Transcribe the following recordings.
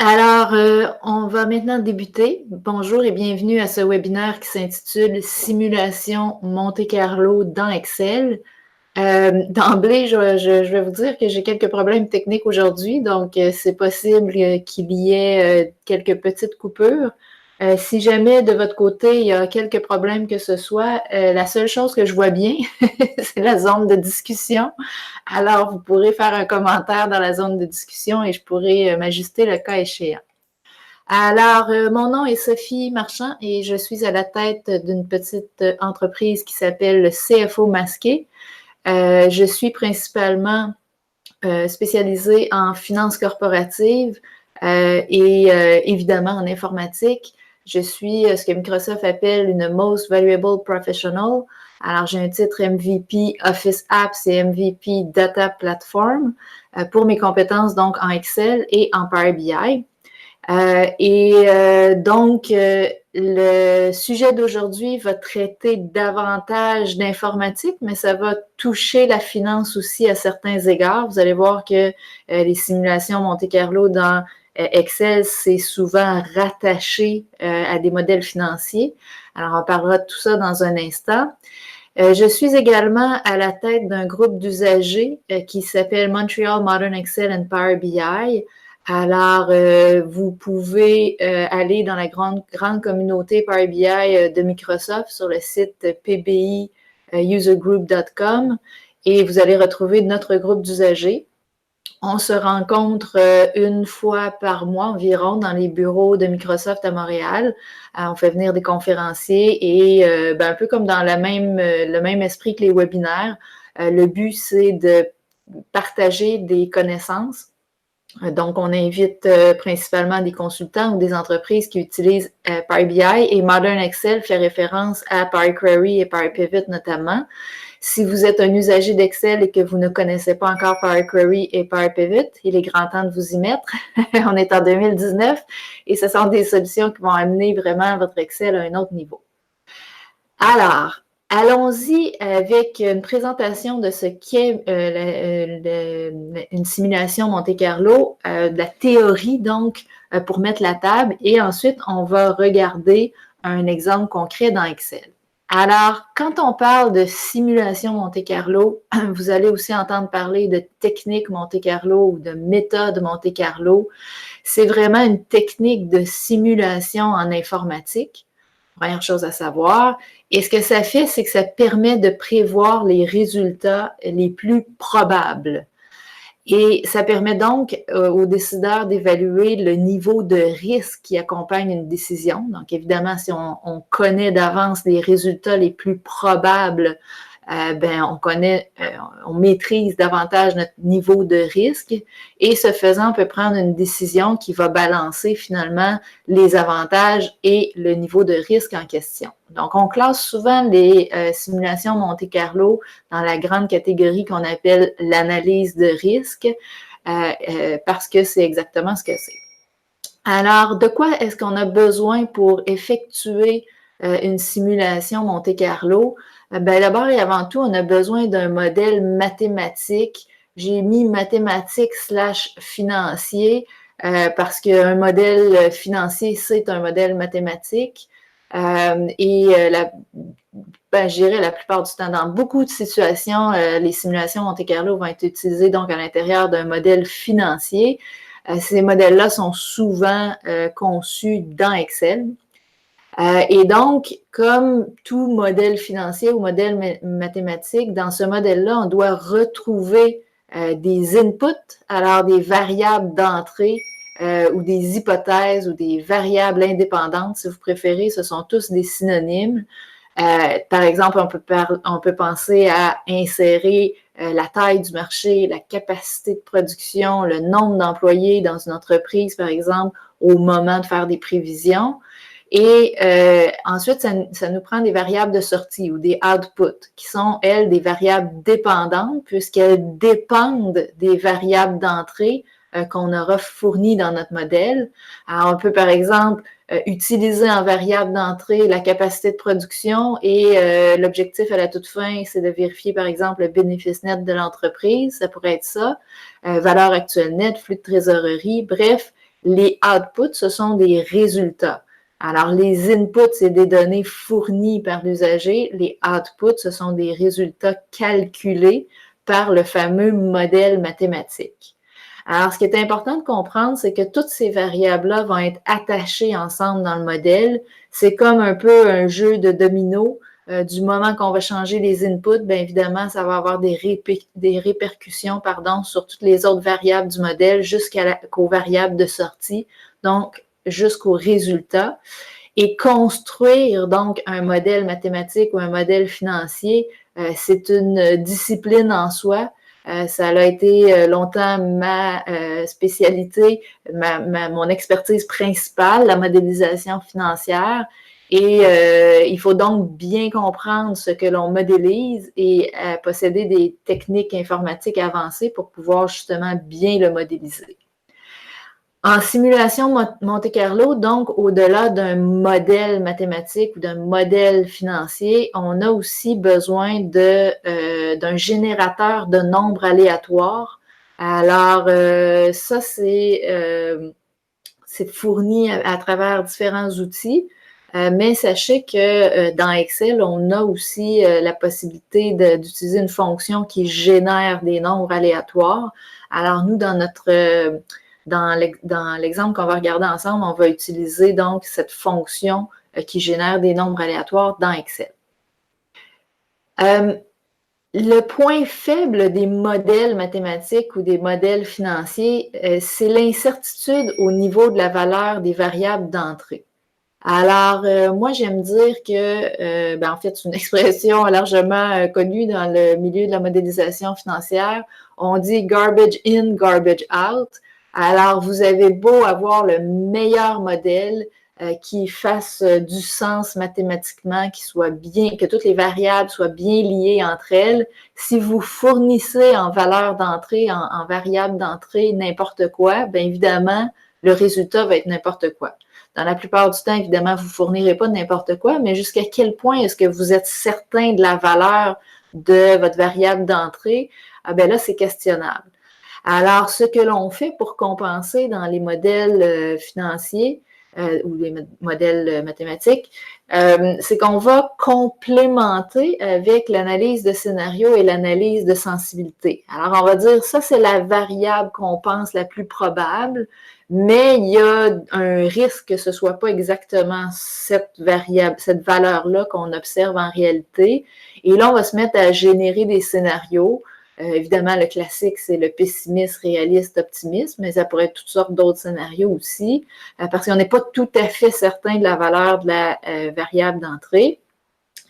Alors, on va maintenant débuter. Bonjour et bienvenue à ce webinaire qui s'intitule Simulation Monte-Carlo dans Excel. D'emblée, je vais vous dire que j'ai quelques problèmes techniques aujourd'hui, donc c'est possible qu'il y ait quelques petites coupures. Si jamais de votre côté il y a quelques problèmes que ce soit, la seule chose que je vois bien, c'est la zone de discussion. Alors, vous pourrez faire un commentaire dans la zone de discussion et je pourrai m'ajuster le cas échéant. Alors, mon nom est Sophie Marchand et je suis à la tête d'une petite entreprise qui s'appelle le CFO Masqué. Je suis principalement spécialisée en finance corporative et évidemment en informatique. Je suis ce que Microsoft appelle une Most Valuable Professional. Alors, j'ai un titre MVP Office Apps et MVP Data Platform pour mes compétences donc en Excel et en Power BI. Donc, le sujet d'aujourd'hui va traiter davantage d'informatique, mais ça va toucher la finance aussi à certains égards. Vous allez voir que les simulations Monte-Carlo dans Excel, c'est souvent rattaché à des modèles financiers. Alors, on parlera de tout ça dans un instant. Je suis également à la tête d'un groupe d'usagers qui s'appelle Montreal Modern Excel and Power BI. Alors, vous pouvez aller dans la grande communauté Power BI de Microsoft sur le site pbi-usergroup.com et vous allez retrouver notre groupe d'usagers. On se rencontre une fois par mois environ dans les bureaux de Microsoft à Montréal. On fait venir des conférenciers et un peu comme dans le même esprit que les webinaires, le but c'est de partager des connaissances. Donc, on invite principalement des consultants ou des entreprises qui utilisent Power BI et Modern Excel fait référence à Power Query et Power Pivot notamment. Si vous êtes un usager d'Excel et que vous ne connaissez pas encore Power Query et Power Pivot, il est grand temps de vous y mettre. On est en 2019 et ce sont des solutions qui vont amener vraiment votre Excel à un autre niveau. Alors, allons-y avec une présentation de ce qu'est une simulation Monte-Carlo, de la théorie donc pour mettre la table et ensuite on va regarder un exemple concret dans Excel. Alors, quand on parle de simulation Monte-Carlo, vous allez aussi entendre parler de technique Monte-Carlo ou de méthode Monte-Carlo. C'est vraiment une technique de simulation en informatique. Première chose à savoir. Et ce que ça fait, c'est que ça permet de prévoir les résultats les plus probables. Et ça permet donc aux décideurs d'évaluer le niveau de risque qui accompagne une décision. Donc, évidemment, si on connaît d'avance les résultats les plus probables, on maîtrise davantage notre niveau de risque et ce faisant, on peut prendre une décision qui va balancer finalement les avantages et le niveau de risque en question. Donc, on classe souvent les simulations Monte-Carlo dans la grande catégorie qu'on appelle l'analyse de risque parce que c'est exactement ce que c'est. Alors, de quoi est-ce qu'on a besoin pour effectuer une simulation Monte-Carlo? D'abord et avant tout, on a besoin d'un modèle mathématique. J'ai mis mathématique / financier parce qu'un modèle financier, c'est un modèle mathématique. Je dirais la plupart du temps, dans beaucoup de situations, les simulations Monte-Carlo vont être utilisées donc à l'intérieur d'un modèle financier. Ces modèles-là sont souvent conçus dans Excel. Et donc, comme tout modèle financier ou modèle mathématique, dans ce modèle-là, on doit retrouver des inputs, alors des variables d'entrée ou des hypothèses ou des variables indépendantes, si vous préférez, ce sont tous des synonymes. Par exemple, on peut penser à insérer la taille du marché, la capacité de production, le nombre d'employés dans une entreprise, par exemple, au moment de faire des prévisions. Et ensuite, ça nous prend des variables de sortie ou des outputs, qui sont, elles, des variables dépendantes, puisqu'elles dépendent des variables d'entrée qu'on aura fournies dans notre modèle. Alors, on peut, par exemple, utiliser en variable d'entrée la capacité de production et l'objectif à la toute fin, c'est de vérifier, par exemple, le bénéfice net de l'entreprise. Ça pourrait être ça. Valeur actuelle nette, flux de trésorerie, bref. Les outputs, ce sont des résultats. Alors, les inputs, c'est des données fournies par l'usager. Les outputs, ce sont des résultats calculés par le fameux modèle mathématique. Alors, ce qui est important de comprendre, c'est que toutes ces variables-là vont être attachées ensemble dans le modèle. C'est comme un peu un jeu de domino. Du moment qu'on va changer les inputs, bien évidemment, ça va avoir des répercussions sur toutes les autres variables du modèle jusqu'aux variables de sortie, donc jusqu'au résultat. Et construire donc un modèle mathématique ou un modèle financier, c'est une discipline en soi. Ça a été longtemps ma spécialité, mon expertise principale, la modélisation financière. Et il faut donc bien comprendre ce que l'on modélise et posséder des techniques informatiques avancées pour pouvoir justement bien le modéliser. En simulation Monte-Carlo, donc au-delà d'un modèle mathématique ou d'un modèle financier, on a aussi besoin d'un générateur de nombres aléatoires. Alors, ça, c'est fourni à travers différents outils. Mais sachez que dans Excel, on a aussi la possibilité d'utiliser une fonction qui génère des nombres aléatoires. Alors, nous, dans l'exemple qu'on va regarder ensemble, on va utiliser donc cette fonction qui génère des nombres aléatoires dans Excel. Le point faible des modèles mathématiques ou des modèles financiers, c'est l'incertitude au niveau de la valeur des variables d'entrée. Alors, moi, j'aime dire que, en fait, c'est une expression largement connue dans le milieu de la modélisation financière. On dit « garbage in, garbage out ». Alors, vous avez beau avoir le meilleur modèle qui fasse du sens mathématiquement, que toutes les variables soient bien liées entre elles. Si vous fournissez en valeur d'entrée, en variable d'entrée, n'importe quoi, bien évidemment, le résultat va être n'importe quoi. Dans la plupart du temps, évidemment, vous ne fournirez pas n'importe quoi, mais jusqu'à quel point est-ce que vous êtes certain de la valeur de votre variable d'entrée? Ah bien là, c'est questionnable. Alors, ce que l'on fait pour compenser dans les modèles financiers ou les modèles mathématiques, c'est qu'on va complémenter avec l'analyse de scénario et l'analyse de sensibilité. Alors, on va dire, ça, c'est la variable qu'on pense la plus probable, mais il y a un risque que ce ne soit pas exactement cette valeur-là qu'on observe en réalité. Et là, on va se mettre à générer des scénarios. Évidemment, le classique, c'est le pessimiste, réaliste, optimiste, mais ça pourrait être toutes sortes d'autres scénarios aussi, parce qu'on n'est pas tout à fait certain de la valeur de la variable d'entrée.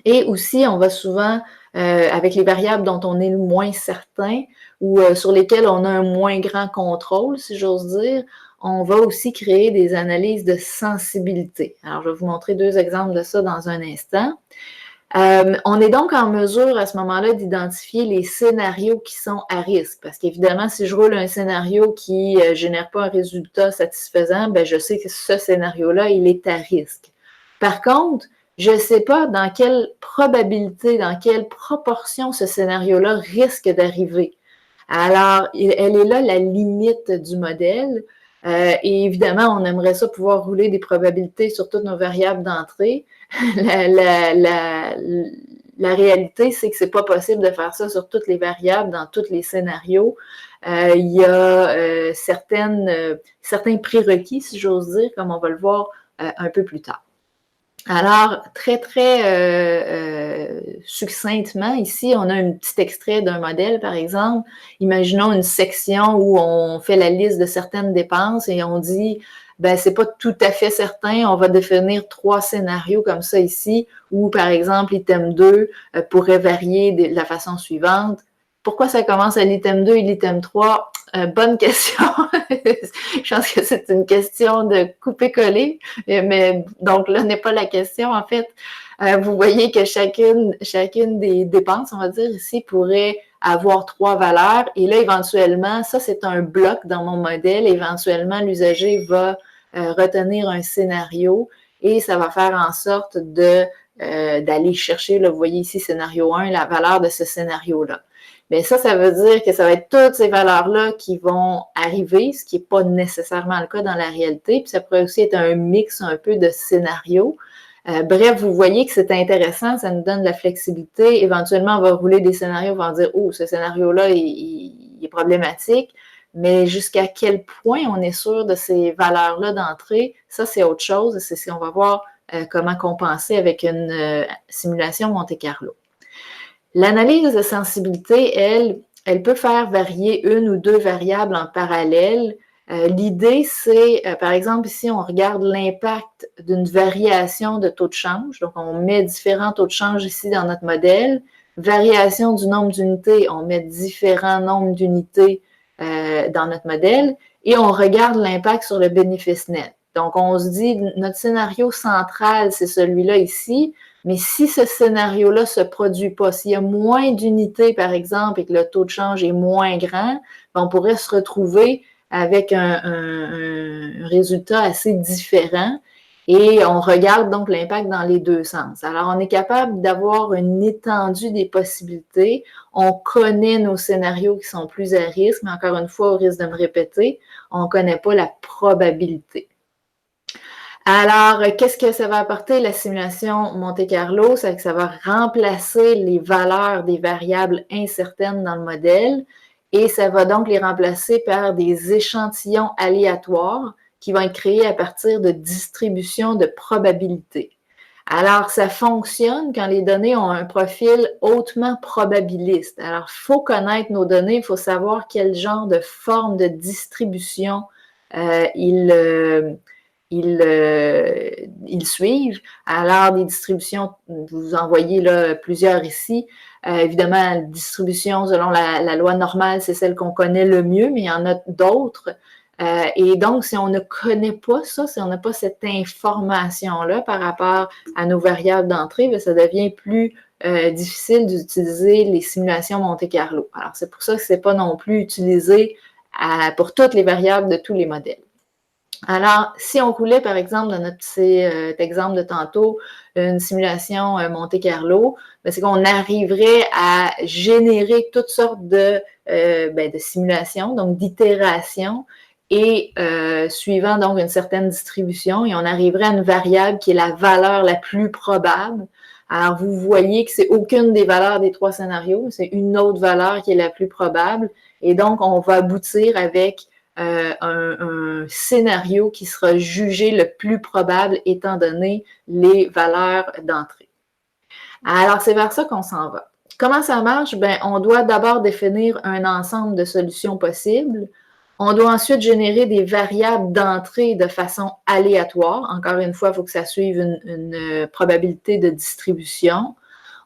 Et aussi, on va souvent, avec les variables dont on est le moins certain ou sur lesquelles on a un moins grand contrôle, si j'ose dire, on va aussi créer des analyses de sensibilité. Alors, je vais vous montrer deux exemples de ça dans un instant. On est donc en mesure à ce moment-là d'identifier les scénarios qui sont à risque. Parce qu'évidemment, si je roule un scénario qui ne génère pas un résultat satisfaisant, ben, je sais que ce scénario-là, il est à risque. Par contre, je ne sais pas dans quelle probabilité, dans quelle proportion ce scénario-là risque d'arriver. Alors, elle est là la limite du modèle. Et évidemment, on aimerait ça pouvoir rouler des probabilités sur toutes nos variables d'entrée. La réalité, c'est que c'est pas possible de faire ça sur toutes les variables, dans tous les scénarios. Il y a certains prérequis, si j'ose dire, comme on va le voir un peu plus tard. Alors, très succinctement, ici, on a un petit extrait d'un modèle, par exemple. Imaginons une section où on fait la liste de certaines dépenses et on dit, ben, c'est pas tout à fait certain, on va définir 3 scénarios comme ça ici, où, par exemple, l'item 2 pourrait varier de la façon suivante. Pourquoi ça commence à l'item 2 et l'item 3? Bonne question. Je pense que c'est une question de couper-coller, mais donc là n'est pas la question. En fait, vous voyez que chacune des dépenses, on va dire ici, pourrait avoir 3 valeurs. Et là, éventuellement, ça, c'est un bloc dans mon modèle. Éventuellement, l'usager va retenir un scénario et ça va faire en sorte d'aller chercher, là, vous voyez ici, scénario 1, la valeur de ce scénario-là. bien ça veut dire que ça va être toutes ces valeurs-là qui vont arriver, ce qui n'est pas nécessairement le cas dans la réalité. Puis ça pourrait aussi être un mix un peu de scénarios. Bref, vous voyez que c'est intéressant, ça nous donne de la flexibilité. Éventuellement, on va rouler des scénarios, on va dire « Oh, ce scénario-là, il est problématique ». Mais jusqu'à quel point on est sûr de ces valeurs-là d'entrée, ça, c'est autre chose. C'est ce qu'on va voir comment compenser avec une simulation Monte-Carlo. L'analyse de sensibilité, elle peut faire varier une ou deux variables en parallèle. L'idée, c'est, par exemple, ici, on regarde l'impact d'une variation de taux de change. Donc, on met différents taux de change ici dans notre modèle. Variation du nombre d'unités, on met différents nombres d'unités dans notre modèle. Et on regarde l'impact sur le bénéfice net. Donc, on se dit, notre scénario central, c'est celui-là ici. Mais si ce scénario-là ne se produit pas, s'il y a moins d'unités, par exemple, et que le taux de change est moins grand, on pourrait se retrouver avec un résultat assez différent et on regarde donc l'impact dans les deux sens. Alors, on est capable d'avoir une étendue des possibilités. On connaît nos scénarios qui sont plus à risque, mais encore une fois, au risque de me répéter, on ne connaît pas la probabilité. Alors, qu'est-ce que ça va apporter la simulation Monte-Carlo? C'est que ça va remplacer les valeurs des variables incertaines dans le modèle et ça va donc les remplacer par des échantillons aléatoires qui vont être créés à partir de distributions de probabilités. Alors, ça fonctionne quand les données ont un profil hautement probabiliste. Alors, il faut connaître nos données, il faut savoir quel genre de forme de distribution ils suivent. Alors, des distributions, vous en voyez là plusieurs ici. Évidemment, la distribution selon la loi normale, c'est celle qu'on connaît le mieux, mais il y en a d'autres. Et donc, si on ne connaît pas ça, si on n'a pas cette information-là par rapport à nos variables d'entrée, bien, ça devient plus difficile d'utiliser les simulations Monte-Carlo. Alors, c'est pour ça que ce n'est pas non plus utilisé pour toutes les variables de tous les modèles. Alors, si on roulait, par exemple, dans notre petit exemple de tantôt, une simulation Monte-Carlo, c'est qu'on arriverait à générer toutes sortes de simulations, donc d'itérations, et suivant donc une certaine distribution, et on arriverait à une variable qui est la valeur la plus probable. Alors, vous voyez que c'est aucune des valeurs des trois scénarios, c'est une autre valeur qui est la plus probable, et donc on va aboutir avec un scénario qui sera jugé le plus probable étant donné les valeurs d'entrée. Alors, c'est vers ça qu'on s'en va. Comment ça marche? Bien, on doit d'abord définir un ensemble de solutions possibles. On doit ensuite générer des variables d'entrée de façon aléatoire. Encore une fois, il faut que ça suive une probabilité de distribution.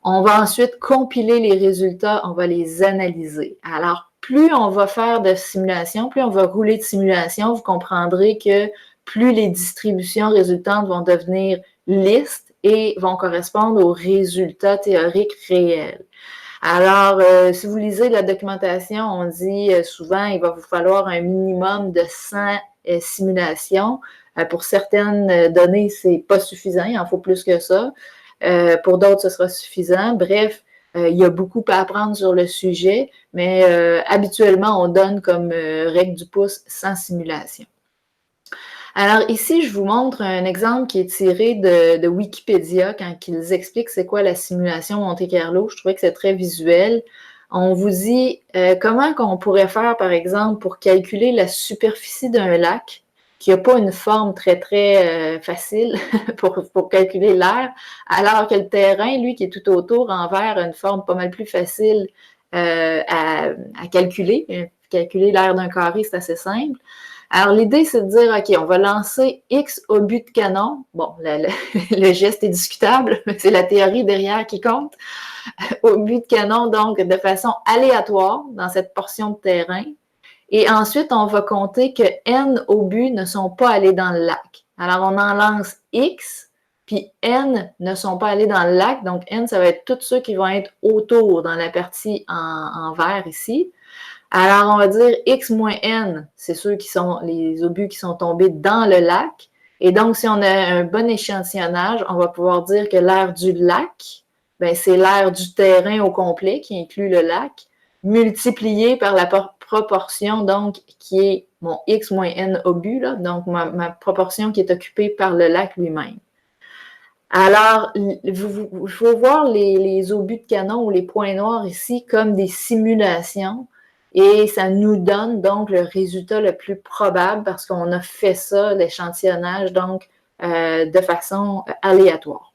On va ensuite compiler les résultats, on va les analyser. Alors, plus on va faire de simulations, plus on va rouler de simulations, vous comprendrez que plus les distributions résultantes vont devenir listes et vont correspondre aux résultats théoriques réels. Alors, si vous lisez la documentation, on dit souvent il va vous falloir un minimum de 100 simulations. Pour certaines données, c'est pas suffisant, il en faut plus que ça. Pour d'autres, ce sera suffisant. Bref, il y a beaucoup à apprendre sur le sujet, mais habituellement, on donne comme règle du pouce 100 simulations. Alors ici, je vous montre un exemple qui est tiré de Wikipédia quand ils expliquent c'est quoi la simulation Monte-Carlo. Je trouvais que c'est très visuel. On vous dit comment qu'on pourrait faire, par exemple, pour calculer la superficie d'un lac qui n'a pas une forme très facile pour calculer l'air, alors que le terrain, lui, qui est tout autour en vert, a une forme pas mal plus facile à calculer. Calculer l'air d'un carré, c'est assez simple. Alors, l'idée, c'est de dire, OK, on va lancer X obus de canon. Bon, le geste est discutable, mais c'est la théorie derrière qui compte. Obus de canon, donc, de façon aléatoire dans cette portion de terrain. Et ensuite, on va compter que N obus ne sont pas allés dans le lac. Alors, on en lance X, puis N ne sont pas allés dans le lac. Donc, N, ça va être tous ceux qui vont être autour dans la partie en vert ici. Alors, on va dire X moins N, c'est ceux qui sont les obus qui sont tombés dans le lac. Et donc, si on a un bon échantillonnage, on va pouvoir dire que l'air du lac, c'est l'air du terrain au complet qui inclut le lac. multiplié par la proportion, donc, qui est mon X moins N obus, là, donc ma proportion qui est occupée par le lac lui-même. Alors, il faut voir les obus de canon ou les points noirs ici comme des simulations et ça nous donne donc le résultat le plus probable parce qu'on a fait ça, l'échantillonnage, donc de façon aléatoire.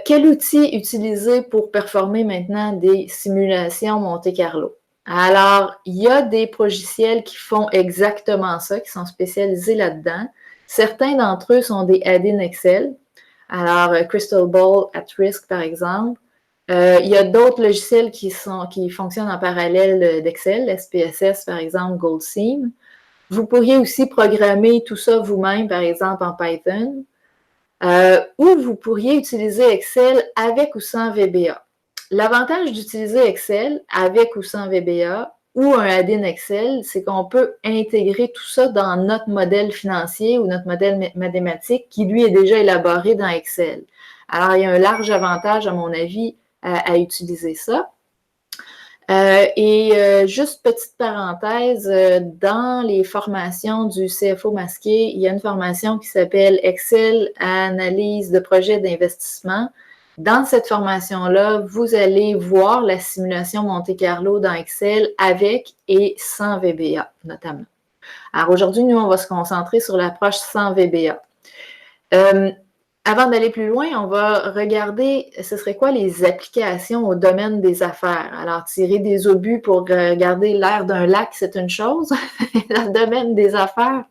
Quel outil utiliser pour performer maintenant des simulations Monte-Carlo? Alors, il y a des logiciels qui font exactement ça, qui sont spécialisés là-dedans. Certains d'entre eux sont des add-ins Excel. Alors, Crystal Ball at Risk, par exemple. Il y a d'autres logiciels qui fonctionnent en parallèle d'Excel, SPSS, par exemple, GoldSeam. Vous pourriez aussi programmer tout ça vous-même, par exemple, en Python. Ou vous pourriez utiliser Excel avec ou sans VBA. L'avantage d'utiliser Excel avec ou sans VBA ou un add-in Excel, c'est qu'on peut intégrer tout ça dans notre modèle financier ou notre modèle mathématique qui, lui, est déjà élaboré dans Excel. Alors, il y a un large avantage, à mon avis, à utiliser ça. Juste petite parenthèse, dans les formations du CFO masqué, il y a une formation qui s'appelle Excel analyse de projet d'investissement. Dans cette formation-là, vous allez voir la simulation Monte-Carlo dans Excel avec et sans VBA, notamment. Alors aujourd'hui, nous, on va se concentrer sur l'approche sans VBA. Avant d'aller plus loin, on va regarder ce serait quoi les applications au domaine des affaires. Alors, tirer des obus pour regarder l'air d'un lac, c'est une chose. Dans le domaine des affaires,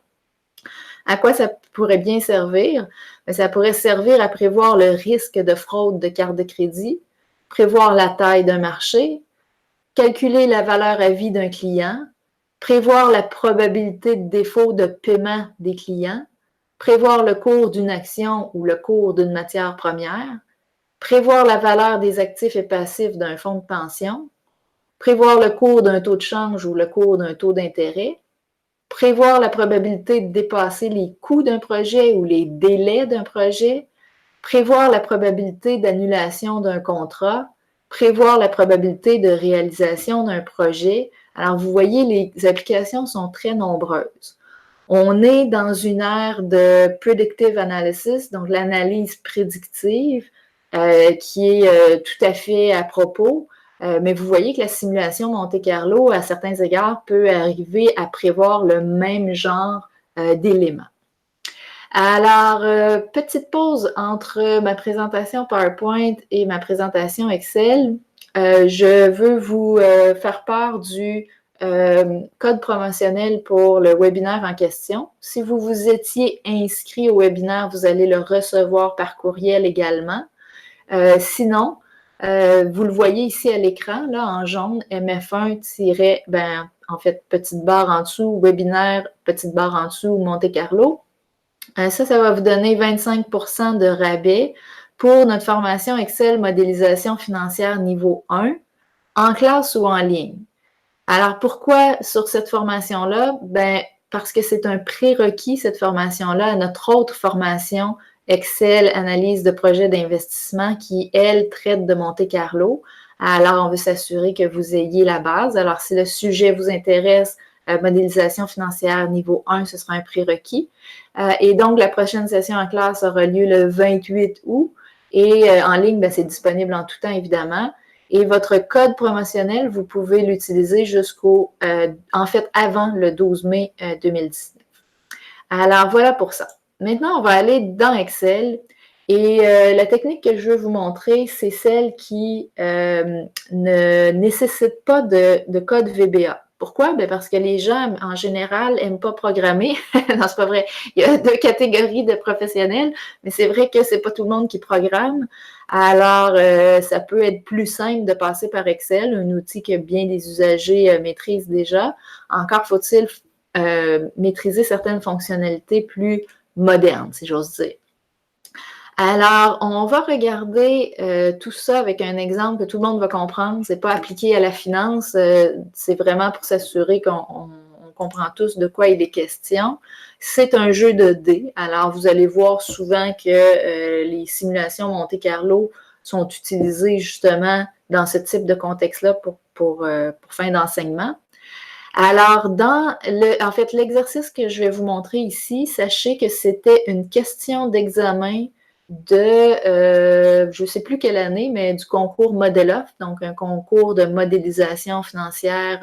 à quoi ça pourrait bien servir? Bien, ça pourrait servir à prévoir le risque de fraude de carte de crédit, prévoir la taille d'un marché, calculer la valeur à vie d'un client, prévoir la probabilité de défaut de paiement des clients, prévoir le cours d'une action ou le cours d'une matière première, prévoir la valeur des actifs et passifs d'un fonds de pension, prévoir le cours d'un taux de change ou le cours d'un taux d'intérêt, prévoir la probabilité de dépasser les coûts d'un projet ou les délais d'un projet, prévoir la probabilité d'annulation d'un contrat, prévoir la probabilité de réalisation d'un projet. Alors, vous voyez, les applications sont très nombreuses. On est dans une ère de predictive analysis, donc l'analyse prédictive, qui est tout à fait à propos. Mais vous voyez que la simulation Monte-Carlo, à certains égards, peut arriver à prévoir le même genre d'éléments. Alors, petite pause entre ma présentation PowerPoint et ma présentation Excel. Je veux vous faire part du code promotionnel pour le webinaire en question. Si vous vous étiez inscrit au webinaire, vous allez le recevoir par courriel également. Sinon, vous le voyez ici à l'écran, là, en jaune, MF1- en fait, petite barre en dessous, webinaire, petite barre en dessous, Monte-Carlo. Ça va vous donner 25% de rabais pour notre formation Excel modélisation financière niveau 1, en classe ou en ligne. Alors, pourquoi sur cette formation-là? Ben, parce que c'est un prérequis, cette formation-là, à notre autre formation Excel, analyse de projet d'investissement qui, elle, traite de Monte-Carlo. Alors, on veut s'assurer que vous ayez la base. Alors, si le sujet vous intéresse, modélisation financière niveau 1, ce sera un prérequis. Et donc, la prochaine session en classe aura lieu le 28 août. Et en ligne, ben, c'est disponible en tout temps, évidemment. Et votre code promotionnel, vous pouvez l'utiliser jusqu'au, en fait, avant le 12 mai 2019. Alors, voilà pour ça. Maintenant, on va aller dans Excel. Et la technique que je veux vous montrer, c'est celle qui ne nécessite pas de code VBA. Pourquoi? Bien parce que les gens, en général, n'aiment pas programmer. Non, c'est pas vrai. Il y a deux catégories de professionnels, mais c'est vrai que c'est pas tout le monde qui programme. Alors, ça peut être plus simple de passer par Excel, un outil que bien des usagers maîtrisent déjà. Encore faut-il maîtriser certaines fonctionnalités plus modernes, si j'ose dire. Alors, on va regarder tout ça avec un exemple que tout le monde va comprendre. Ce n'est pas appliqué à la finance, c'est vraiment pour s'assurer qu'on comprend tous de quoi il est question. C'est un jeu de dés. Alors, vous allez voir souvent que les simulations Monte-Carlo sont utilisées justement dans ce type de contexte-là pour pour fin d'enseignement. Alors, en fait, l'exercice que je vais vous montrer ici, sachez que c'était une question d'examen de, je ne sais plus quelle année, mais du concours Model-Off, donc un concours de modélisation financière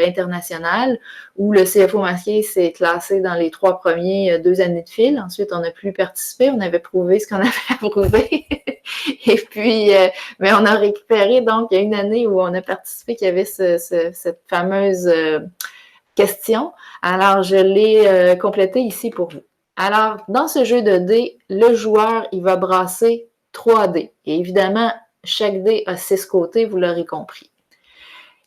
internationale, où le CFO masqué s'est classé dans les 3 premiers 2 années de fil. Ensuite, on n'a plus participé, on avait prouvé ce qu'on avait à prouver. Et puis, mais on a récupéré, donc, il y a une année où on a participé, qu'il y avait cette fameuse question. Alors, je l'ai complété ici pour vous. Alors, dans ce jeu de dés, le joueur, il va brasser 3 dés. Et évidemment, chaque dé a 6 côtés, vous l'aurez compris.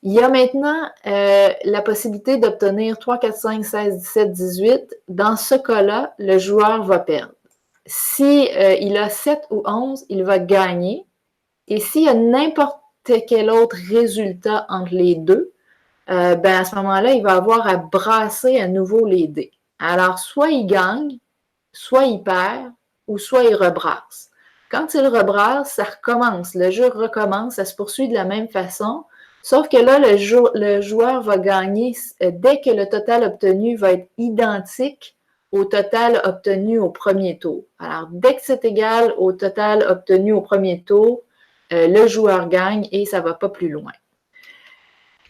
Il y a maintenant la possibilité d'obtenir 3, 4, 5, 16, 17, 18. Dans ce cas-là, le joueur va perdre. Si il a 7 ou 11, il va gagner. Et s'il y a n'importe quel autre résultat entre les deux, ben à ce moment-là, il va avoir à brasser à nouveau les dés. Alors, soit il gagne, soit il perd, ou soit il rebrasse. Quand il rebrasse, ça recommence. Le jeu recommence, ça se poursuit de la même façon. Sauf que là, le joueur va gagner dès que le total obtenu va être identique au total obtenu au premier tour. Alors, dès que c'est égal au total obtenu au premier tour, le joueur gagne et ça ne va pas plus loin.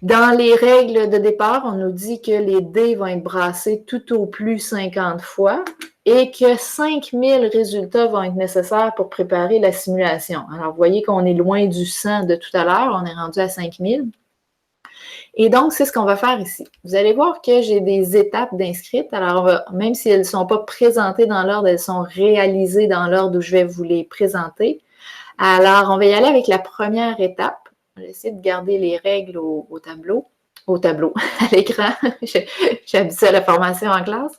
Dans les règles de départ, on nous dit que les dés vont être brassés tout au plus 50 fois et que 5000 résultats vont être nécessaires pour préparer la simulation. Alors, vous voyez qu'on est loin du 100 de tout à l'heure, on est rendu à 5000. Et donc, c'est ce qu'on va faire ici. Vous allez voir que j'ai des étapes d'inscrites. Alors, même si elles ne sont pas présentées dans l'ordre, elles sont réalisées dans l'ordre où je vais vous les présenter. Alors, on va y aller avec la première étape. Je vais essayer de garder les règles au tableau, à l'écran. J'ai habitué à la formation en classe.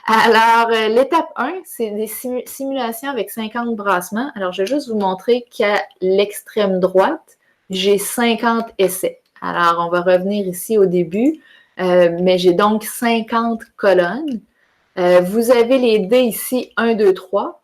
Alors, l'étape 1, c'est des simulations avec 50 brassements. Alors, je vais juste vous montrer qu'à l'extrême droite, j'ai 50 essais. Alors, on va revenir ici au début, mais j'ai donc 50 colonnes. Vous avez les dés ici, 1, 2, 3.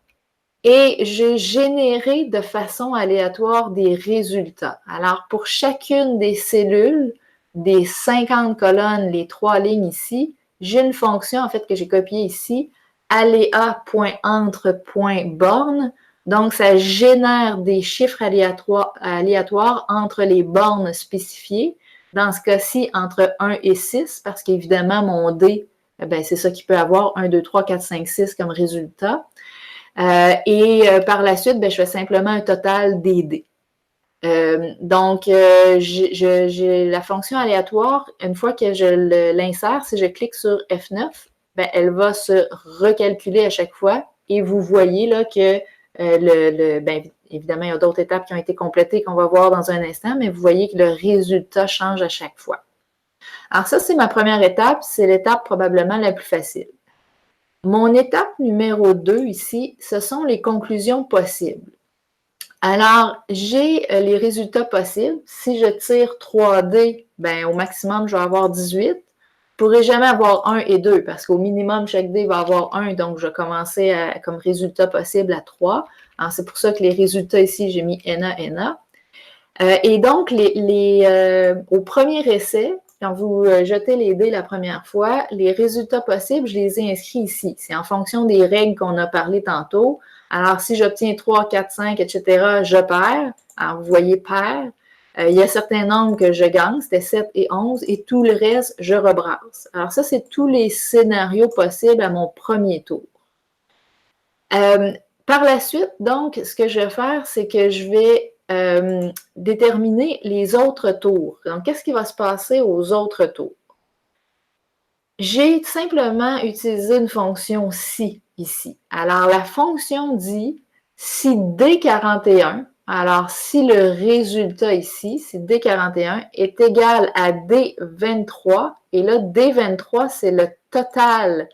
Et j'ai généré de façon aléatoire des résultats. Alors, pour chacune des cellules, des 50 colonnes, les 3 lignes ici, j'ai une fonction, en fait, que j'ai copiée ici, aléa.entre.borne. Donc, ça génère des chiffres aléatoires entre les bornes spécifiées. Dans ce cas-ci, entre 1 et 6, parce qu'évidemment, mon dé, ben, c'est ça qui peut avoir 1, 2, 3, 4, 5, 6 comme résultat. Par la suite, ben, je fais simplement un total des dés. Donc, j'ai la fonction aléatoire. Une fois que je l'insère, si je clique sur F9, ben, elle va se recalculer à chaque fois. Et vous voyez là que ben, évidemment, il y a d'autres étapes qui ont été complétées qu'on va voir dans un instant, mais vous voyez que le résultat change à chaque fois. Alors ça, c'est ma première étape. C'est l'étape probablement la plus facile. Mon étape numéro 2 ici, ce sont les conclusions possibles. Alors, j'ai les résultats possibles. Si je tire 3 dés, ben, au maximum, je vais avoir 18. Je ne pourrai jamais avoir 1 et 2 parce qu'au minimum, chaque dé va avoir 1. Donc, je vais commencer comme résultat possible à 3. Alors, c'est pour ça que les résultats ici, j'ai mis NA, NA. Et donc, au premier essai, quand vous jetez les dés la première fois, les résultats possibles, je les ai inscrits ici. C'est en fonction des règles qu'on a parlé tantôt. Alors, si j'obtiens 3, 4, 5, etc., je perds. Alors, vous voyez, perd. Il y a certains nombres que je gagne, c'était 7 et 11, et tout le reste, je rebrasse. Alors, ça, c'est tous les scénarios possibles à mon premier tour. Par la suite, donc, ce que je vais faire, c'est que je vais déterminer les autres tours. Donc, qu'est-ce qui va se passer aux autres tours? J'ai simplement utilisé une fonction si ici. Alors, la fonction dit si D41, alors si le résultat ici, si D41 est égal à D23, et là, D23, c'est le total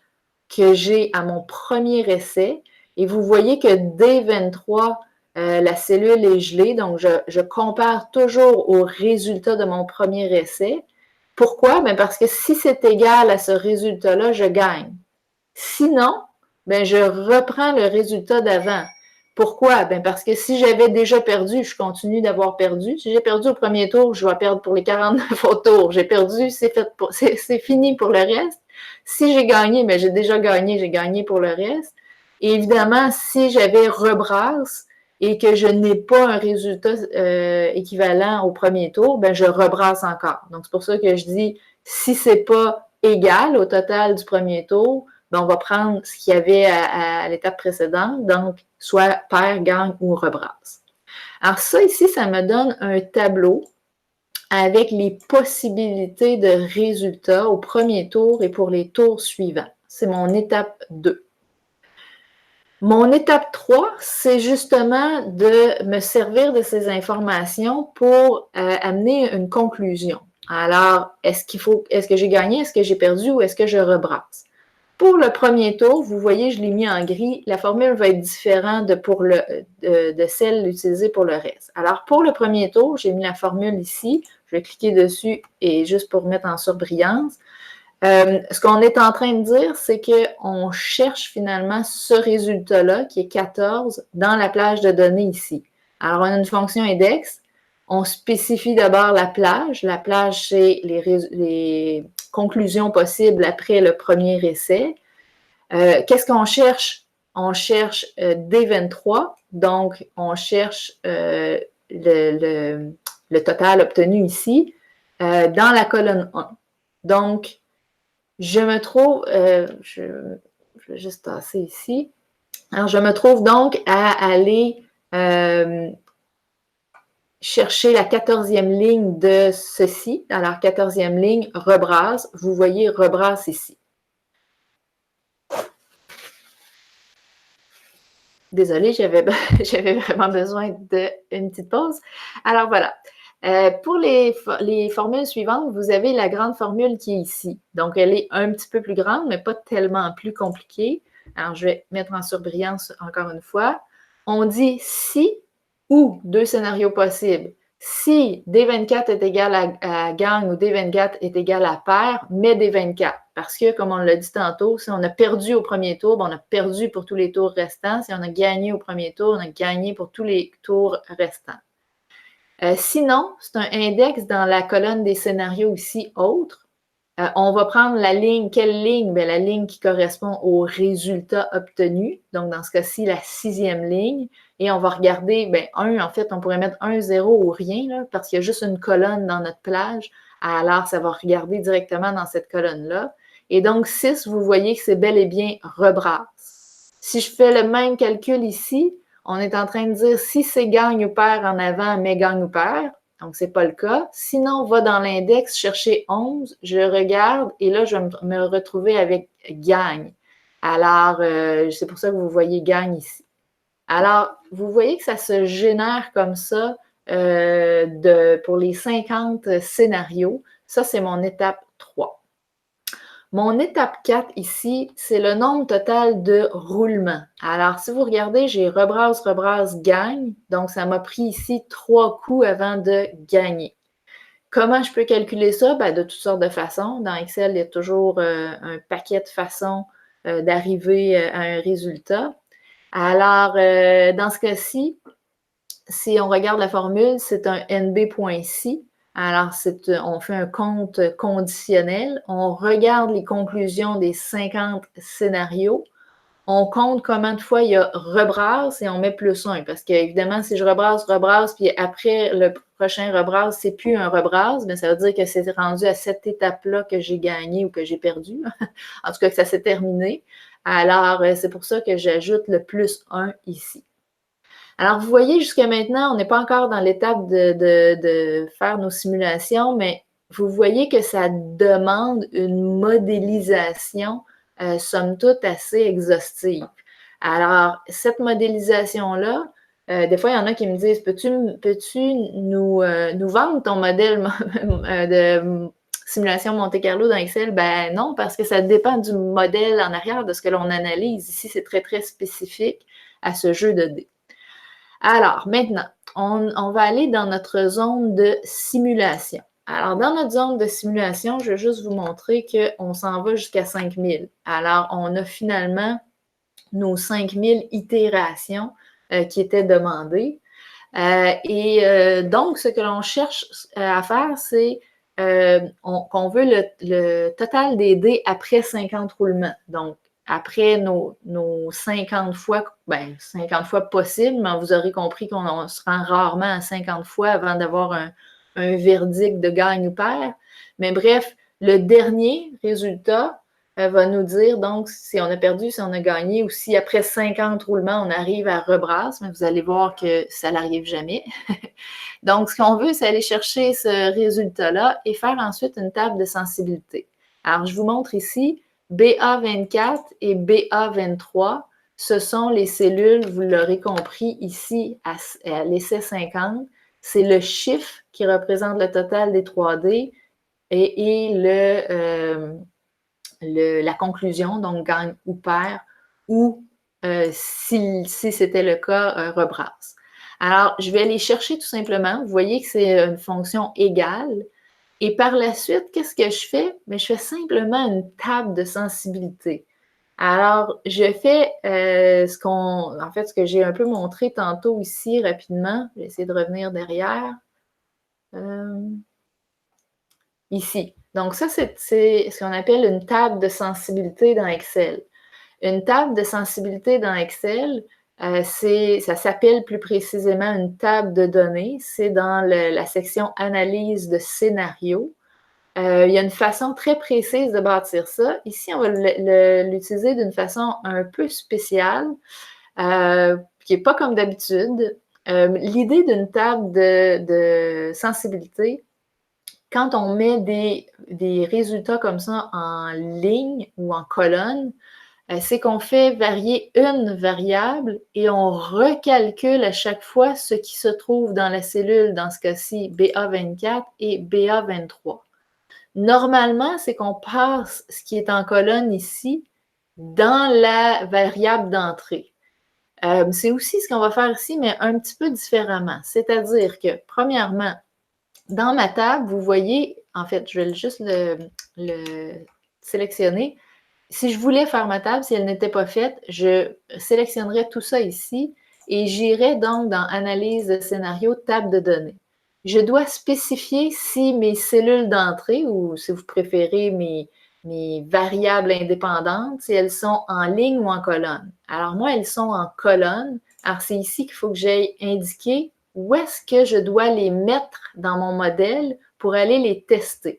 que j'ai à mon premier essai, et vous voyez que D23, la cellule est gelée, donc je compare toujours au résultat de mon premier essai. Pourquoi? Bien parce que si c'est égal à ce résultat-là, je gagne. Sinon, bien, je reprends le résultat d'avant. Pourquoi? Ben parce que si j'avais déjà perdu, je continue d'avoir perdu. Si j'ai perdu au premier tour, je vais perdre pour les 49 autres tours. J'ai perdu, c'est fini pour le reste. Si j'ai gagné, ben j'ai déjà gagné, j'ai gagné pour le reste. Et évidemment, si j'avais rebrasse et que je n'ai pas un résultat équivalent au premier tour, ben je rebrasse encore. Donc, c'est pour ça que je dis, si c'est pas égal au total du premier tour, ben on va prendre ce qu'il y avait à l'étape précédente, donc soit perd, gagne ou rebrasse. Alors ça ici, ça me donne un tableau avec les possibilités de résultats au premier tour et pour les tours suivants. C'est mon étape 2. Mon étape 3, c'est justement de me servir de ces informations pour amener une conclusion. Alors, est-ce que j'ai gagné, est-ce que j'ai perdu ou est-ce que je rebrasse? Pour le premier tour, vous voyez, je l'ai mis en gris, la formule va être différente de celle utilisée pour le reste. Alors, pour le premier tour, j'ai mis la formule ici. Je vais cliquer dessus et juste pour mettre en surbrillance. Ce qu'on est en train de dire, c'est qu'on cherche finalement ce résultat-là, qui est 14, dans la plage de données ici. Alors, on a une fonction index. On spécifie d'abord la plage. La plage, c'est les conclusions possibles après le premier essai. Qu'est-ce qu'on cherche? On cherche D23, donc on cherche le total obtenu ici dans la colonne 1. Donc, je me trouve, je vais juste tasser ici. Alors, je me trouve donc à aller chercher la 14e ligne de ceci. Alors, 14e ligne, rebrasse. Vous voyez rebrasse ici. Désolée, j'avais vraiment besoin d'une petite pause. Alors, voilà. Pour les formules suivantes, vous avez la grande formule qui est ici. Donc, elle est un petit peu plus grande, mais pas tellement plus compliquée. Alors, je vais mettre en surbrillance encore une fois. On dit si ou deux scénarios possibles. Si D24 est égal à gagne ou D24 est égal à pair, mets D24. Parce que, comme on l'a dit tantôt, si on a perdu au premier tour, on a perdu pour tous les tours restants. Si on a gagné au premier tour, on a gagné pour tous les tours restants. Sinon, c'est un index dans la colonne des scénarios ici, autres. On va prendre la ligne, quelle ligne? Bien, la ligne qui correspond au résultat obtenu. Donc, dans ce cas-ci, la 6e ligne. Et on va regarder, bien, 1, en fait, on pourrait mettre 1, 0 ou rien, là, parce qu'il y a juste une colonne dans notre plage. Alors, ça va regarder directement dans cette colonne-là. Et donc, 6, vous voyez que c'est bel et bien rebrasse. Si je fais le même calcul ici, on est en train de dire si c'est gagne ou perd en avant, mais gagne ou perd. Donc, ce n'est pas le cas. Sinon, on va dans l'index chercher 11, je regarde et là, je vais me retrouver avec gagne. Alors, c'est pour ça que vous voyez gagne ici. Alors, vous voyez que ça se génère comme ça pour les 50 scénarios. Ça, c'est mon étape 3. Mon étape 4 ici, c'est le nombre total de roulements. Alors, si vous regardez, j'ai rebrasse, rebrasse, gagne. Donc, ça m'a pris ici 3 coups avant de gagner. Comment je peux calculer ça? Ben, de toutes sortes de façons. Dans Excel, il y a toujours un paquet de façons d'arriver à un résultat. Alors, dans ce cas-ci, si on regarde la formule, c'est un nb.ci. Alors, on fait un compte conditionnel. On regarde les conclusions des 50 scénarios. On compte combien de fois il y a rebrasse et on met plus 1. Parce qu'évidemment, si je rebrasse, puis après le prochain rebrasse, c'est plus un rebrasse, mais ça veut dire que c'est rendu à cette étape-là que j'ai gagné ou que j'ai perdu. En tout cas, que ça s'est terminé. Alors, c'est pour ça que j'ajoute le plus 1 ici. Alors, vous voyez, jusqu'à maintenant, on n'est pas encore dans l'étape de faire nos simulations, mais vous voyez que ça demande une modélisation, somme toute, assez exhaustive. Alors, cette modélisation-là, des fois, il y en a qui me disent, peux-tu nous vendre ton modèle de simulation Monte-Carlo dans Excel? Ben non, parce que ça dépend du modèle en arrière, de ce que l'on analyse. Ici, c'est très, très spécifique à ce jeu de dés. Alors, maintenant, on va aller dans notre zone de simulation. Alors, dans notre zone de simulation, je vais juste vous montrer qu'on s'en va jusqu'à 5000. Alors, on a finalement nos 5000 itérations qui était demandé. Donc, ce que l'on cherche à faire, c'est qu'on veut le total des dés après 50 roulements. Donc, après nos 50 fois, 50 fois possible, mais vous aurez compris qu'on se rend rarement à 50 fois avant d'avoir un verdict de gagne ou perd. Mais bref, le dernier résultat va nous dire donc si on a perdu, si on a gagné ou si après 50 roulements, on arrive à rebrasse. Mais vous allez voir que ça n'arrive jamais. Donc, ce qu'on veut, c'est aller chercher ce résultat-là et faire ensuite une table de sensibilité. Alors, je vous montre ici, BA24 et BA23, ce sont les cellules, vous l'aurez compris, ici à l'essai 50. C'est le chiffre qui représente le total des 3D et la conclusion, donc gagne ou perd, ou si c'était le cas, rebrasse. Alors, je vais aller chercher tout simplement. Vous voyez que c'est une fonction égale. Et par la suite, qu'est-ce que je fais? Bien, je fais simplement une table de sensibilité. Alors, je fais ce que j'ai un peu montré tantôt ici rapidement. Je vais essayer de revenir derrière. Ici. Donc, ça, c'est ce qu'on appelle une table de sensibilité dans Excel. Une table de sensibilité dans Excel, ça s'appelle plus précisément une table de données. C'est dans la section analyse de scénario. Il y a une façon très précise de bâtir ça. Ici, on va l'utiliser d'une façon un peu spéciale, qui n'est pas comme d'habitude. L'idée d'une table de sensibilité, quand on met des résultats comme ça en ligne ou en colonne, c'est qu'on fait varier une variable et on recalcule à chaque fois ce qui se trouve dans la cellule, dans ce cas-ci BA24 et BA23. Normalement, c'est qu'on passe ce qui est en colonne ici dans la variable d'entrée. C'est aussi ce qu'on va faire ici, mais un petit peu différemment. C'est-à-dire que, premièrement, dans ma table, vous voyez, en fait, je vais juste le sélectionner. Si je voulais faire ma table, si elle n'était pas faite, je sélectionnerais tout ça ici et j'irais donc dans Analyse de scénario, table de données. Je dois spécifier si mes cellules d'entrée ou si vous préférez mes variables indépendantes, si elles sont en ligne ou en colonne. Alors moi, elles sont en colonne. Alors c'est ici qu'il faut que j'aille indiquer où est-ce que je dois les mettre dans mon modèle pour aller les tester.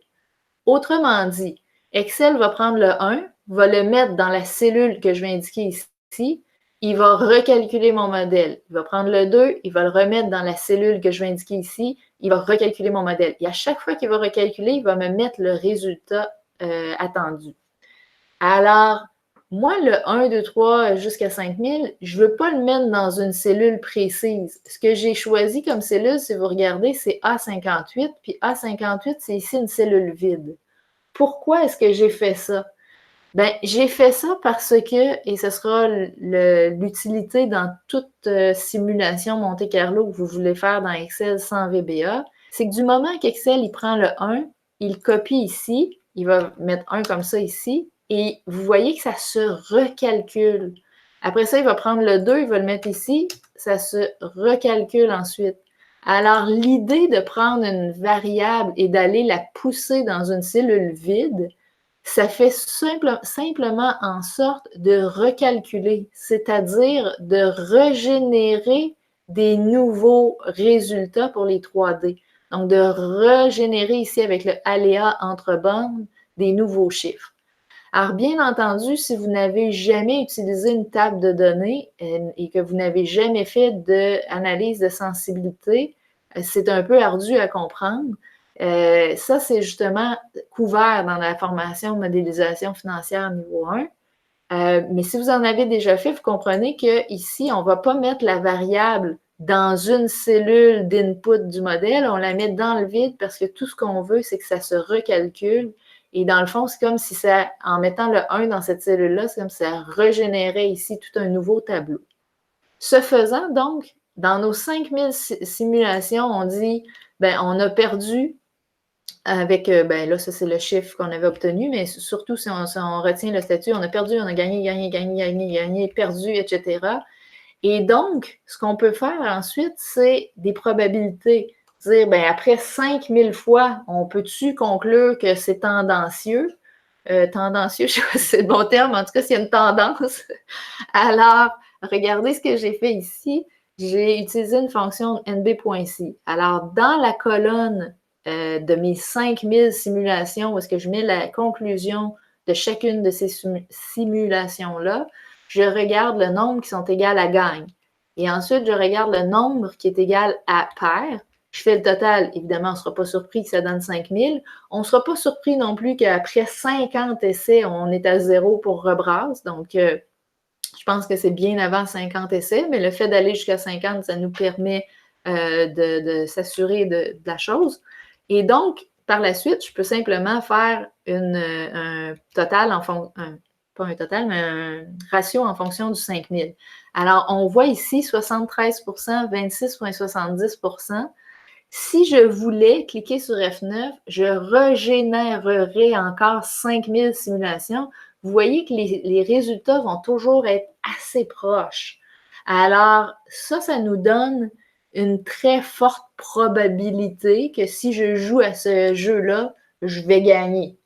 Autrement dit, Excel va prendre le 1, va le mettre dans la cellule que je vais indiquer ici, il va recalculer mon modèle. Il va prendre le 2, il va le remettre dans la cellule que je vais indiquer ici, il va recalculer mon modèle. Et à chaque fois qu'il va recalculer, il va me mettre le résultat attendu. Alors, moi, le 1, 2, 3 jusqu'à 5000, je ne veux pas le mettre dans une cellule précise. Ce que j'ai choisi comme cellule, si vous regardez, c'est A58, puis A58, c'est ici une cellule vide. Pourquoi est-ce que j'ai fait ça? Bien, j'ai fait ça parce que, et ce sera l'utilité dans toute simulation Monte Carlo que vous voulez faire dans Excel sans VBA, c'est que du moment qu'Excel, il prend le 1, il copie ici, il va mettre 1 comme ça ici, et vous voyez que ça se recalcule. Après ça, il va prendre le 2, il va le mettre ici, ça se recalcule ensuite. Alors, l'idée de prendre une variable et d'aller la pousser dans une cellule vide, ça fait simplement en sorte de recalculer, c'est-à-dire de régénérer des nouveaux résultats pour les 3D. Donc, de régénérer ici avec le aléa entre bandes des nouveaux chiffres. Alors, bien entendu, si vous n'avez jamais utilisé une table de données et que vous n'avez jamais fait d'analyse de sensibilité, c'est un peu ardu à comprendre. Ça, c'est justement couvert dans la formation modélisation financière niveau 1. Mais si vous en avez déjà fait, vous comprenez qu'ici, on ne va pas mettre la variable dans une cellule d'input du modèle, on la met dans le vide parce que tout ce qu'on veut, c'est que ça se recalcule. Et dans le fond, c'est comme si ça, en mettant le 1 dans cette cellule-là, c'est comme si ça régénérait ici tout un nouveau tableau. Ce faisant, donc, dans nos 5000 simulations, on dit, ben, on a perdu avec, ben là, ça c'est le chiffre qu'on avait obtenu, mais surtout si on retient le statut, on a perdu, on a gagné, perdu, etc. Et donc, ce qu'on peut faire ensuite, c'est des probabilités. Dire, ben, après 5000 fois, on peut-tu conclure que c'est tendancieux? Tendancieux, je ne sais pas si c'est le bon terme, en tout cas, s'il y a une tendance. Alors, regardez ce que j'ai fait ici. J'ai utilisé une fonction nb.c. Alors, dans la colonne de mes 5000 simulations, où est-ce que je mets la conclusion de chacune de ces simulations-là, je regarde le nombre qui sont égales à gagne. Et ensuite, je regarde le nombre qui est égal à pair. Je fais le total. Évidemment, on ne sera pas surpris que ça donne 5000. On ne sera pas surpris non plus qu'après 50 essais, on est à 0 pour rebrasse. Donc, je pense que c'est bien avant 50 essais, mais le fait d'aller jusqu'à 50, ça nous permet de s'assurer de la chose. Et donc, par la suite, je peux simplement faire un total pas un total, mais un ratio en fonction du 5000. Alors, on voit ici 73 26,70 Si je voulais cliquer sur F9, je régénérerais encore 5000 simulations. Vous voyez que les résultats vont toujours être assez proches. Alors, ça nous donne une très forte probabilité que si je joue à ce jeu-là, je vais gagner.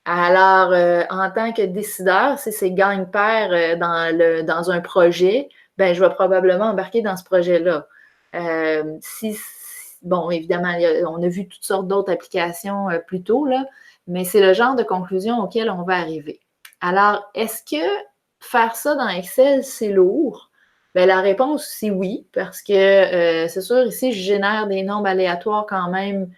Alors, en tant que décideur, si c'est gagne-pair dans un projet, ben, je vais probablement embarquer dans ce projet-là. Bon, évidemment, on a vu toutes sortes d'autres applications plus tôt, là, mais c'est le genre de conclusion auquel on va arriver. Alors, est-ce que faire ça dans Excel, c'est lourd? Bien, la réponse, c'est oui, parce que c'est sûr, ici, je génère des nombres aléatoires quand même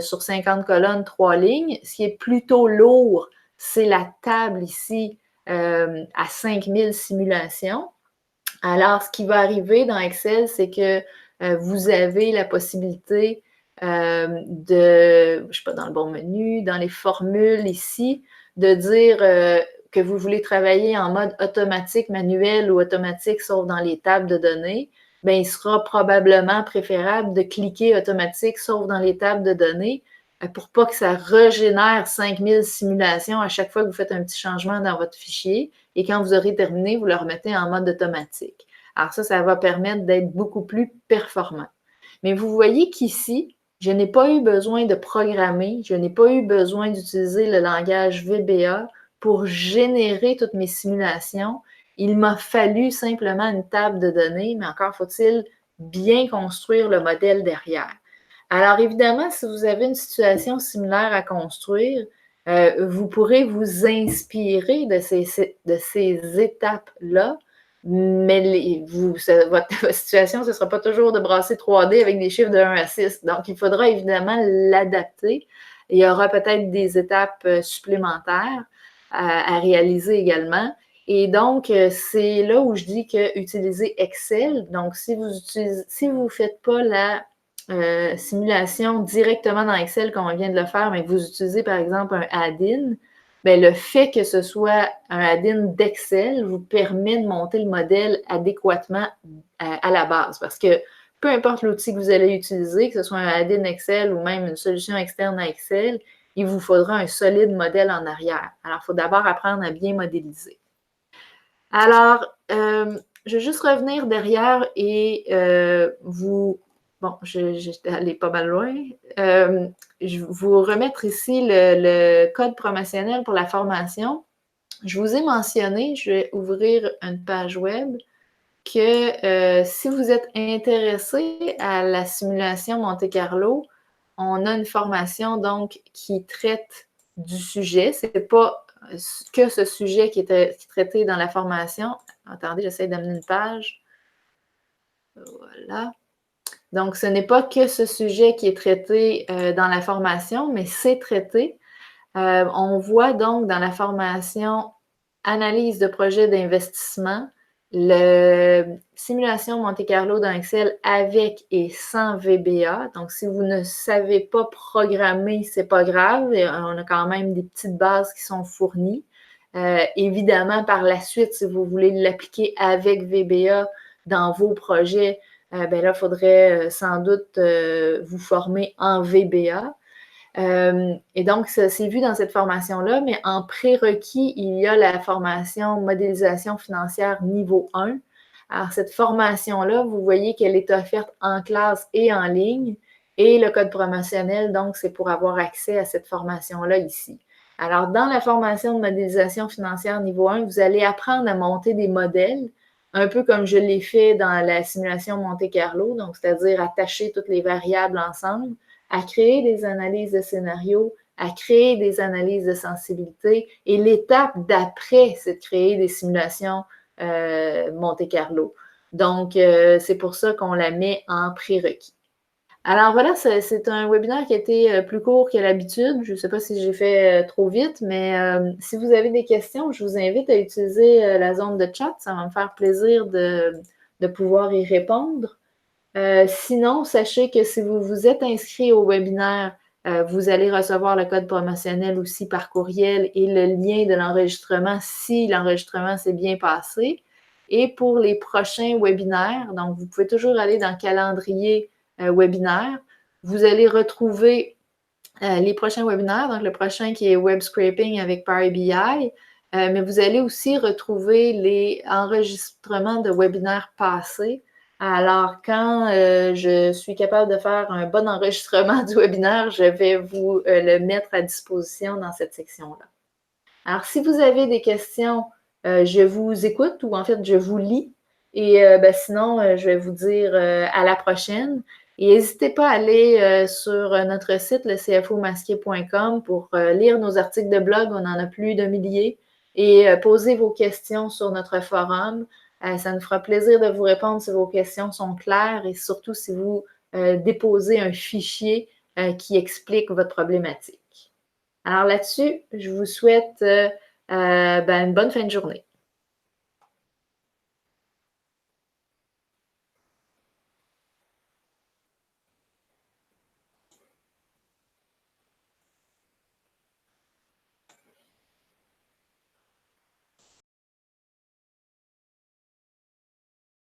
sur 50 colonnes, 3 lignes. Ce qui est plutôt lourd, c'est la table ici à 5000 simulations. Alors, ce qui va arriver dans Excel, c'est que vous avez la possibilité je ne suis pas dans le bon menu, dans les formules ici, de dire que vous voulez travailler en mode automatique, manuel ou automatique, sauf dans les tables de données. Bien, il sera probablement préférable de cliquer automatique, sauf dans les tables de données, pour pas que ça régénère 5000 simulations à chaque fois que vous faites un petit changement dans votre fichier. Et quand vous aurez terminé, vous le remettez en mode automatique. Alors ça va permettre d'être beaucoup plus performant. Mais vous voyez qu'ici, je n'ai pas eu besoin de programmer, je n'ai pas eu besoin d'utiliser le langage VBA pour générer toutes mes simulations. Il m'a fallu simplement une table de données, mais encore faut-il bien construire le modèle derrière. Alors évidemment, si vous avez une situation similaire à construire, vous pourrez vous inspirer de ces étapes-là, mais votre situation, ce ne sera pas toujours de brasser 3D avec des chiffres de 1 à 6. Donc, il faudra évidemment l'adapter. Il y aura peut-être des étapes supplémentaires à réaliser également. Et donc, c'est là où je dis que utiliser Excel. Donc, si vous ne faites pas la simulation directement dans Excel comme on vient de le faire, mais que vous utilisez par exemple un add-in, bien, le fait que ce soit un add-in d'Excel vous permet de monter le modèle adéquatement à la base. Parce que peu importe l'outil que vous allez utiliser, que ce soit un add-in Excel ou même une solution externe à Excel, il vous faudra un solide modèle en arrière. Alors, il faut d'abord apprendre à bien modéliser. Alors, je vais juste revenir derrière et vous... Bon, j'étais allée pas mal loin. Je vais vous remettre ici le code promotionnel pour la formation. Je vous ai mentionné, je vais ouvrir une page web, que si vous êtes intéressé à la simulation Monte-Carlo, on a une formation donc qui traite du sujet. Ce n'est pas que ce sujet qui est traité dans la formation. Attendez, j'essaie d'amener une page. Voilà. Donc, ce n'est pas que ce sujet qui est traité dans la formation, mais c'est traité. On voit donc dans la formation analyse de projet d'investissement, la simulation Monte-Carlo dans Excel avec et sans VBA. Donc, si vous ne savez pas programmer, ce n'est pas grave. On a quand même des petites bases qui sont fournies. Évidemment, par la suite, si vous voulez l'appliquer avec VBA dans vos projets, ben là, il faudrait sans doute vous former en VBA. Et donc, c'est vu dans cette formation-là, mais en prérequis, il y a la formation modélisation financière niveau 1. Alors, cette formation-là, vous voyez qu'elle est offerte en classe et en ligne. Et le code promotionnel, donc, c'est pour avoir accès à cette formation-là ici. Alors, dans la formation de modélisation financière niveau 1, vous allez apprendre à monter des modèles, un peu comme je l'ai fait dans la simulation Monte-Carlo, donc c'est-à-dire attacher toutes les variables ensemble, à créer des analyses de scénarios, à créer des analyses de sensibilité. Et l'étape d'après, c'est de créer des simulations Monte-Carlo. Donc, c'est pour ça qu'on la met en prérequis. Alors voilà, c'est un webinaire qui a été plus court que l'habitude. Je ne sais pas si j'ai fait trop vite, mais si vous avez des questions, je vous invite à utiliser la zone de chat. Ça va me faire plaisir de pouvoir y répondre. Sinon, sachez que si vous vous êtes inscrit au webinaire, vous allez recevoir le code promotionnel aussi par courriel et le lien de l'enregistrement si l'enregistrement s'est bien passé. Et pour les prochains webinaires, donc vous pouvez toujours aller dans le calendrier webinaire. Vous allez retrouver les prochains webinaires, donc le prochain qui est Web Scraping avec Power BI, mais vous allez aussi retrouver les enregistrements de webinaires passés. Alors, quand je suis capable de faire un bon enregistrement du webinaire, je vais vous le mettre à disposition dans cette section-là. Alors, si vous avez des questions, je vous écoute ou en fait, je vous lis. Et sinon, je vais vous dire à la prochaine. Et n'hésitez pas à aller sur notre site, le cfomasqué.com, pour lire nos articles de blog. On en a plus de milliers. Et poser vos questions sur notre forum. Ça nous fera plaisir de vous répondre si vos questions sont claires et surtout si vous déposez un fichier qui explique votre problématique. Alors là-dessus, je vous souhaite une bonne fin de journée.